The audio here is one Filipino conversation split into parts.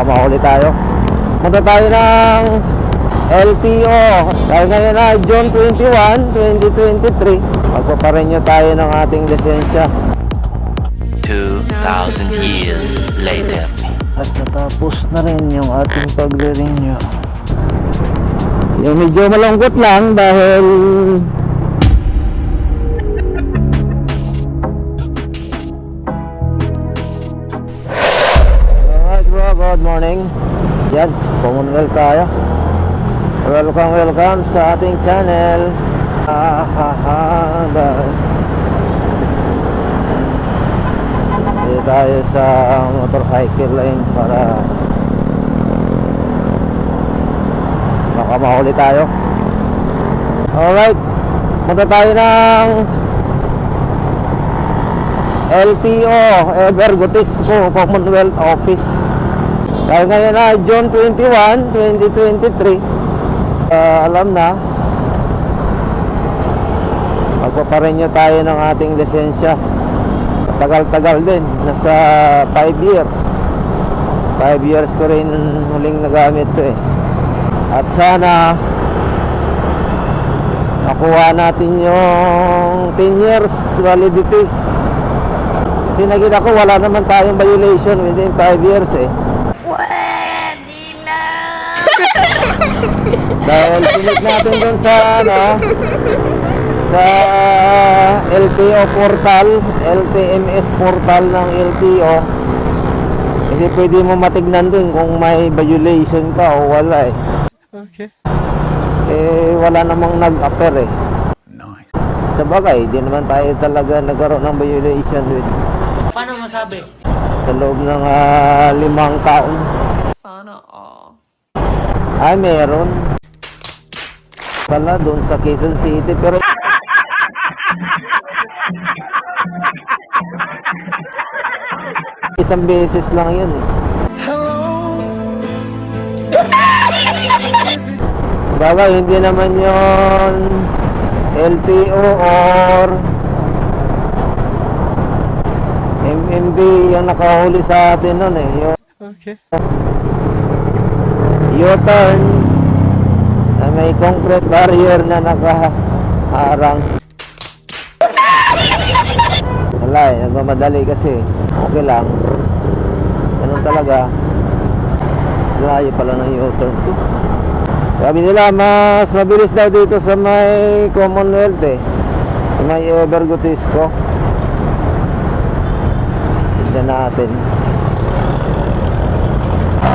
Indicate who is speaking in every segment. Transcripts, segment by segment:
Speaker 1: mahuli tayo. Punta tayo ng LTO. Dahil ngayon na June 21, 2023. Magpaparenew tayo ng ating lisensya.
Speaker 2: 2,000 years later.
Speaker 1: At natapos na rin yung ating pagre-renew. Yung medyo malungkot lang dahil alright bro, good morning. Yan, Commonwealth tayo. Welcome sa ating channel. Dito tayo sa motorcycle lane para makamahuli tayo. Alright, punta tayo ng LTO, Evergotisco Commonwealth Office. Dahil ngayon na June 21, 2023. Alam na, magpaparenew tayo ng ating lisensya. Tagal-tagal din, nasa 5 years. 5 years ko rin huling nagamit to eh. At sana nakuha natin yung 10 years validity. Kasi nakita ko wala naman tayong violation within 5 years eh.
Speaker 3: Pwede na!
Speaker 1: Dahil pinik natin dun sa sa LTO portal, LTMS portal ng LTO. Kasi pwede mo matignan dun kung may violation ka o wala eh.
Speaker 2: Okay.
Speaker 1: Eh wala namang nag-appear eh.
Speaker 2: Nice.
Speaker 1: Sa bagay, di naman tayo talaga nagkaroon ng violation with
Speaker 4: Paano masabi?
Speaker 1: sa loob ng 5 taon.
Speaker 3: Sana all.
Speaker 1: Ay, meron pala doon sa Quezon City, pero isang beses lang yun eh. Bagay, hindi naman yon LTO or MMB yung nakahuli sa atin nun eh. Yung
Speaker 2: Okay.
Speaker 1: U-turn na may concrete barrier na nakaharang. Wala eh, nagmamadali kasi. Okay lang. Ganun talaga. Layo pala ng U-turn to. Sabi nila mas mabilis daw dito sa may Commonwealth eh. Sa may Evergotisco. Tignan natin.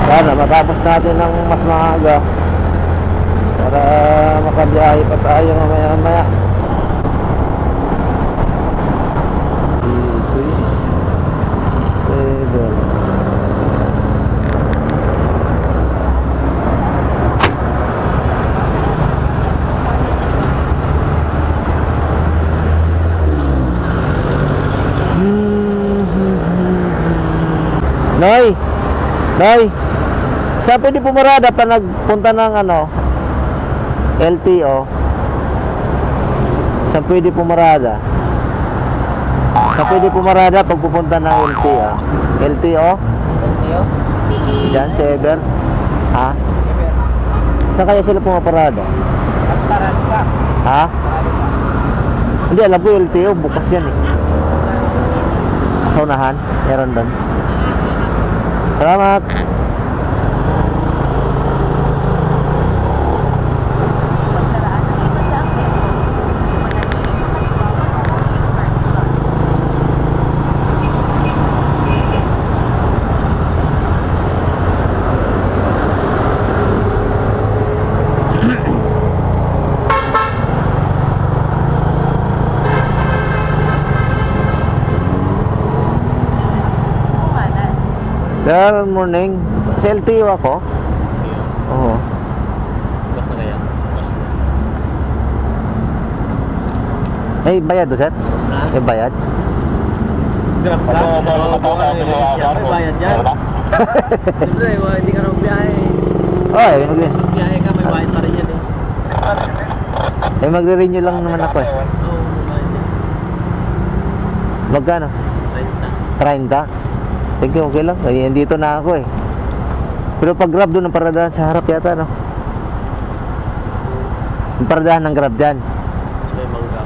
Speaker 1: Sana matapos natin ng mas maaga para makabiyahe pa tayo mamaya-maya. Noy! Noy! Saan pwede pumarada pa nagpunta ng LTO? Saan pwede pumarada? Saan pwede pumarada pag pupunta ng LTO? LTO?
Speaker 4: LTO?
Speaker 1: Diyan, sa Ever? Ha? Saan kaya sila pumaparada?
Speaker 4: Pastaran ka.
Speaker 1: Ha? Hindi, alam ko LTO, bukas yan eh. Sa unahan, meron doon. Salamat! Good morning. Sa LTO ako? Oo.
Speaker 4: Bus na kaya? Bus na.
Speaker 1: May bayad do, sir? May bayad?
Speaker 4: Grab ka? Siyempre bayad yan. Siyempre, hindi ka nang biyahe.
Speaker 1: Oy,
Speaker 4: Biyahe ka, may bayad pa rin yan eh.
Speaker 1: magre-renew lang naman ako eh.
Speaker 4: Oo, bayad yan.
Speaker 1: Magkano?
Speaker 4: 30.
Speaker 1: 30? Sige, okay lang. Ay, dito na ako eh. Pero pag grab doon ang paradahan sa harap yata, no? Yung paradahan ng grab dyan.
Speaker 4: May mangga.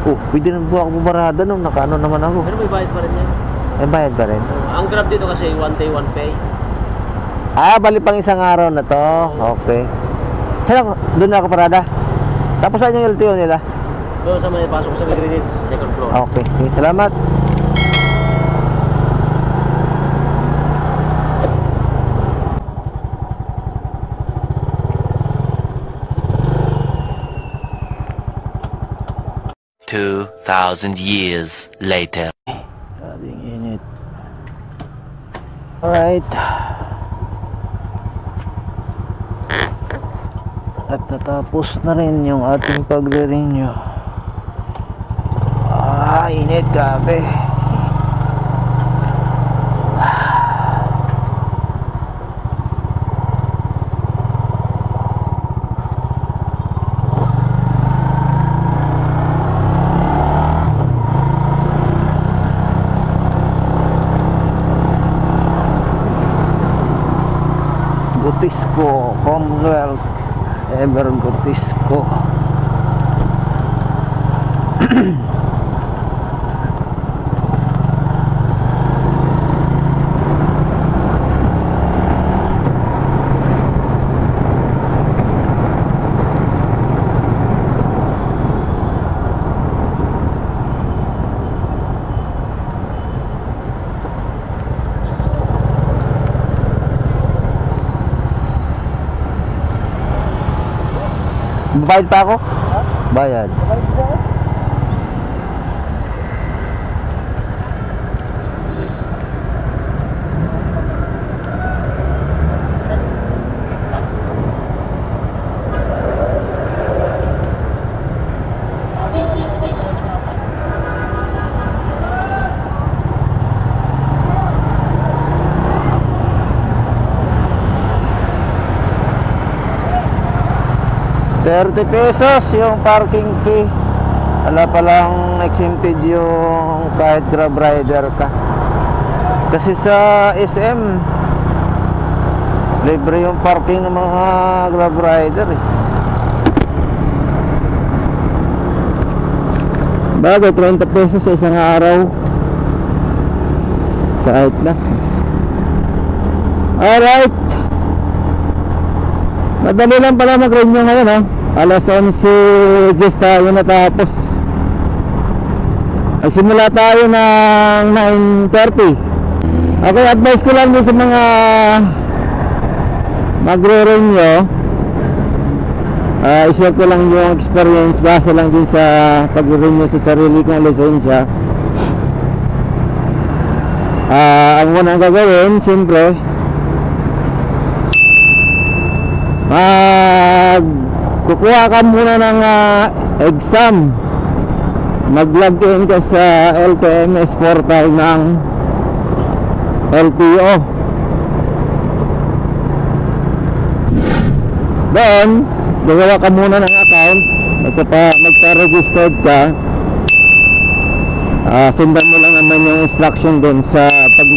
Speaker 1: Oh, pwede na po ako bumarada, no? Nakaano naman ako.
Speaker 4: Pero may bayad pa rin yan.
Speaker 1: May bayad pa rin.
Speaker 4: Ang Grab dito kasi one day, one pay.
Speaker 1: Ah, bali pang isang araw na to. Okay. Saan ako? Doon na ako parada. Tapos saan yung LTO nila?
Speaker 4: Doon sa may pasok sa Greenwich, second floor.
Speaker 1: Okay. Okay, salamat.
Speaker 2: Two 2,000 years later.
Speaker 1: Grabing init. Alright. At natapos na rin yung ating pagre-renew. Ah, init, grabe. Gutisco, Commonwealth, Ever Gutisco. Bayad pa ako? Bayad. ₱30 yung parking fee. Wala palang exempted yung kahit Grab rider ka. Kasi sa SM libre yung parking ng mga Grab rider eh. Bagay, ₱30 sa isang araw. Kahit na. Alright. Madali lang pala mag-renew ngayon ha. Alas 11 tayo natapos. Nagsimula tayo ng 9:30. Okay, advice ko lang din sa mga magre-renew. I-share ko lang yung experience base lang din sa pag-renew sa sarili kong lisensya. Ang unang gagawin, siyempre, kukuha ka muna ng exam. Mag-login ka sa LTMS portal ng LTO. Then gagawa ka muna ng account. Magpa-registered ka. Sundan mo lang naman yung instruction dun sa pag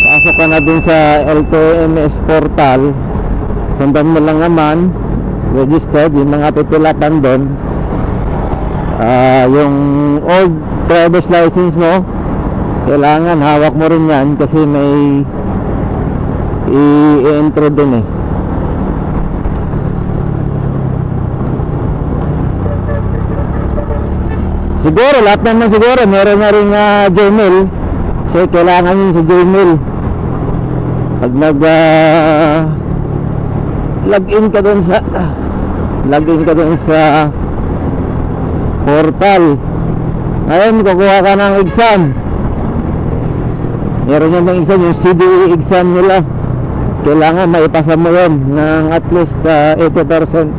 Speaker 1: pasok ka na dun sa LTMS portal. Sundan mo lang naman, registered, yung mga pipilatan doon. Yung old driver's license mo, kailangan hawak mo rin yan kasi may i-enter doon eh. Siguro, lahat naman siguro, meron na rin Gmail. Kasi kailangan yun sa Gmail. Pag login ka doon sa portal. Ngayon kukuha ka ng exam. Meron yung exam, yung CDE exam nila. Kailangan maipasa mo yun ng at least 80%.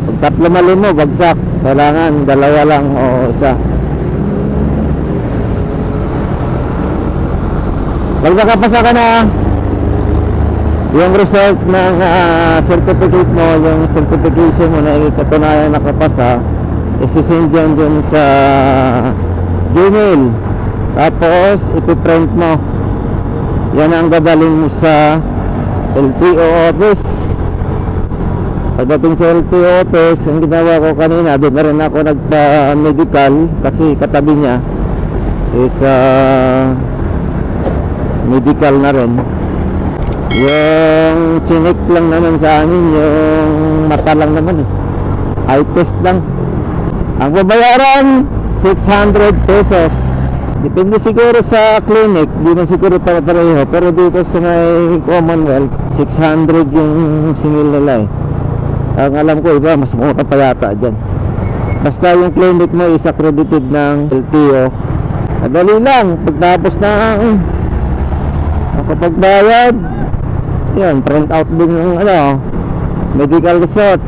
Speaker 1: Pag tatlo mali mo, bagsak. Kailangan dalawa lang o isa. Pag nakapasa ka na, yung result ng certificate mo, yung certification mo na ikatunayan nakapasa, isisend yan dun sa email. Tapos ipiprint mo. Yan ang gagaling mo sa LTO office. Pagdating sa LTO office, ang ginawa ko kanina, doon na rin ako nagpa-medical kasi katabi niya is medical na rin. Yung chinik lang naman sa amin, yung mata lang naman eye test lang. Ang babayaran 600 pesos. Depende siguro sa clinic, di na siguro pareho, pero dito sa may Commonwealth 600 yung singil nila Ang alam ko iba, mas mura pa yata dyan. Basta yung clinic mo is accredited ng LTO. Madali lang, pagtapos na nakapagbayad, yan, print out din yung medical result.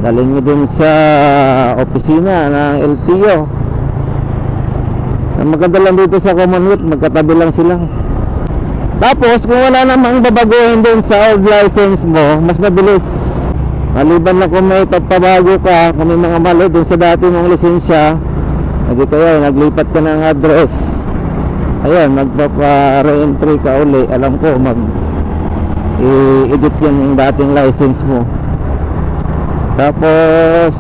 Speaker 1: Dalhin mo dun sa opisina ng LTO. Ang maganda lang dito sa Commonwealth, magkatabi lang sila. Tapos kung wala namang babaguhin din sa old license mo, mas mabilis. Maliban na kung may pagpabago ka, kung may mga mali dun sa dati mong lisensya, hindi kaya naglipat ka ng address, ayun, magpapa-re-entry ka uli. Alam ko i-edit yan yung dating license mo. Tapos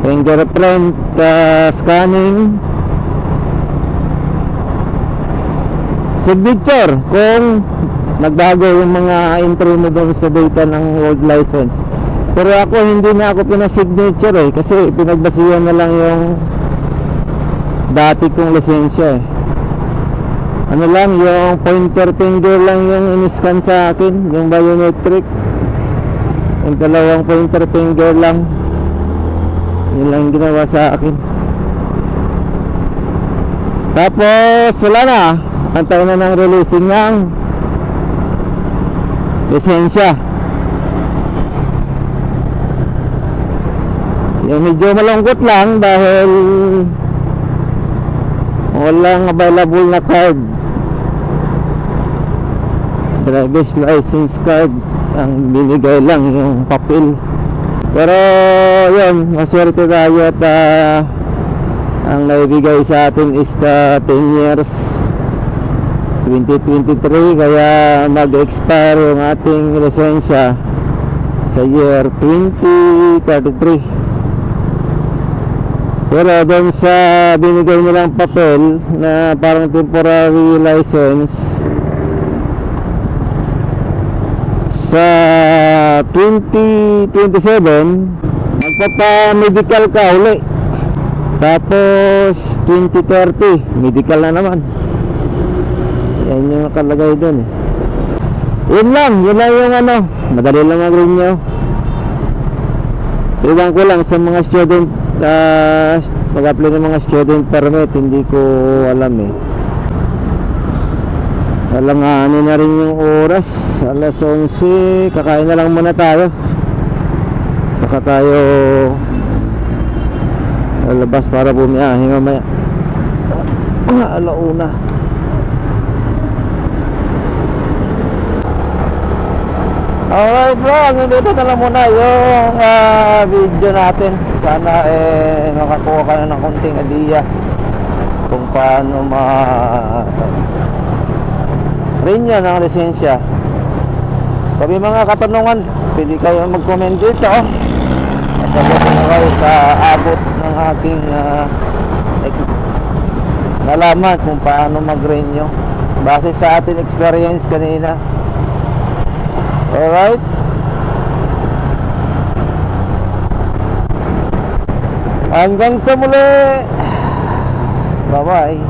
Speaker 1: fingerprint scanning, signature kung nagbago yung mga entry mo doon sa data ng old license. Pero ako hindi na ako pinasignature kasi pinagbasihan na lang yung dati kong lisensya Ano lang, yung pointer finger lang yung in-scan sa akin, yung biometric. Yung dalawang pointer finger lang, yun lang ginawa sa akin. Tapos wala na, antay na ng releasing ng lisensya. Yung medyo malungkot lang dahil walang available na card, driver's license card, ang binigay lang yung papel. Pero yun, maswerte tayo at ang naibigay sa atin is 10 years 2023, kaya mag-expire yung ating lisensya sa year 2033. Pero doon sa binigay nilang papel na parang temporary license, sa 2027 magpapa-medical ka uli. Tapos 2030 medical na naman. Yan yung nakalagay doon Yun lang yung madali lang mag-renew. Iwan ko lang sa mga student, pag-apply ng mga student permit, hindi ko alam Alanganin na rin yung oras, alas 11. Kakain na lang muna tayo, saka tayo lalabas para bumiyahe mamaya. Alauna. Alright bro, hanggang dito na lang muna yung video natin. Sana makakuha ka na ng konting idea kung paano renew ng lisensya. Kung may mga katanungan, pwede kayo mag-comment dito at sagot na kayo sa abot ng aking nalaman kung paano mag-renew base sa ating experience kanina. Alright, hanggang sa muli, bye bye.